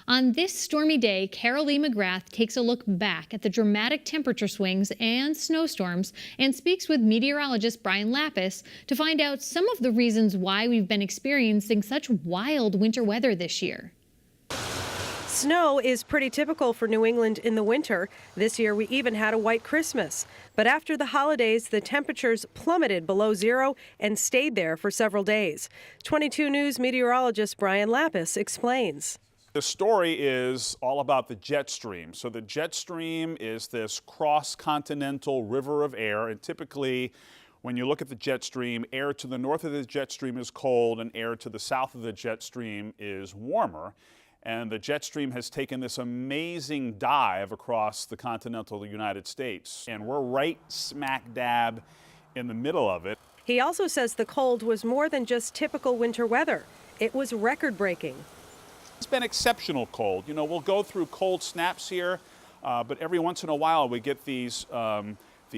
On this stormy day, Carol Lee McGrath takes a look back at the dramatic temperature swings and snowstorms and speaks with meteorologist Brian Lapis to find out some of the reasons why we've been experiencing such wild winter weather this year. Snow is pretty typical for New England in the winter. This year we even had a white Christmas. But after the holidays, the temperatures plummeted below zero and stayed there for several days. 22 News meteorologist Brian Lapis explains. The story is all about the jet stream. So the jet stream is this cross-continental river of air, and typically when you look at the jet stream, air to the north of the jet stream is cold and air to the south of the jet stream is warmer. And the jet stream has taken this amazing dive across the continental United States. And we're right smack dab in the middle of it. He also says the cold was more than just typical winter weather. It was record-breaking. It's been exceptional cold. You know, we'll go through cold snaps here, but every once in a while we get these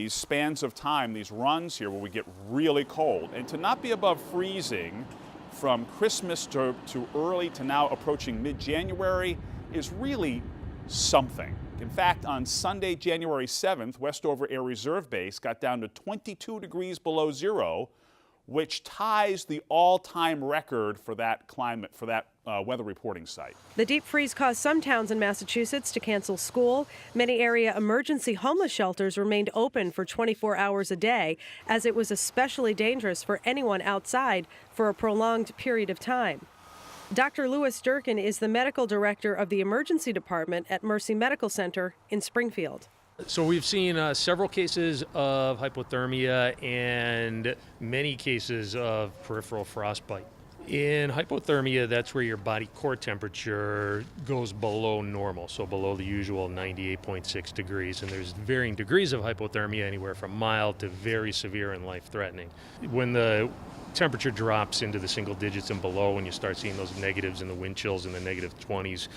spans of time, these runs here where we get really cold. And to not be above freezing from Christmas to early to now approaching mid-January is really something. In fact, on Sunday, January 7th, Westover Air Reserve Base got down to 22 degrees below zero, which ties the all-time record for that climate, for that weather reporting site. The deep freeze caused some towns in Massachusetts to cancel school. Many area emergency homeless shelters remained open for 24 hours a day, as it was especially dangerous for anyone outside for a prolonged period of time. Dr. Durkin is the medical director of the emergency department at Mercy Medical Center in Springfield. So we've seen several cases of hypothermia and many cases of peripheral frostbite. In hypothermia, that's where your body core temperature goes below normal, so below the usual 98.6 degrees. And there's varying degrees of hypothermia, anywhere from mild to very severe and life-threatening. When the temperature drops into the single digits and below, when you start seeing those negatives and the wind chills in the negative 20s,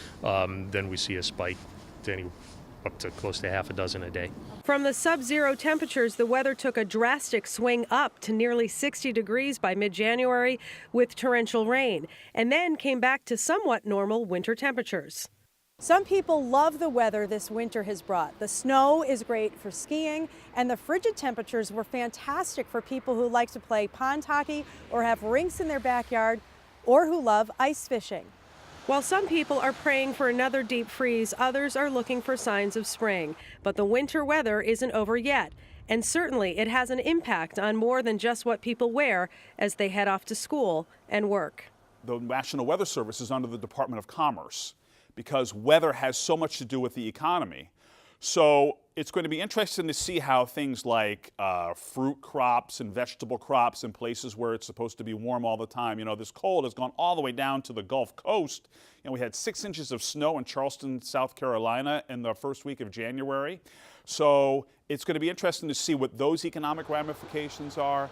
then we see a spike to up to close to half a dozen a day. From the sub-zero temperatures, the weather took a drastic swing up to nearly 60 degrees by mid-January with torrential rain, and then came back to somewhat normal winter temperatures. Some people love the weather this winter has brought. The snow is great for skiing, and the frigid temperatures were fantastic for people who like to play pond hockey or have rinks in their backyard, or who love ice fishing. While some people are praying for another deep freeze, others are looking for signs of spring. But the winter weather isn't over yet, and certainly it has an impact on more than just what people wear as they head off to school and work. The National Weather Service is under the Department of Commerce because weather has so much to do with the economy. So it's going to be interesting to see how things like fruit crops and vegetable crops in places where it's supposed to be warm all the time. You know, this cold has gone all the way down to the Gulf Coast. And we had 6 inches of snow in Charleston, South Carolina in the first week of January. So it's going to be interesting to see what those economic ramifications are.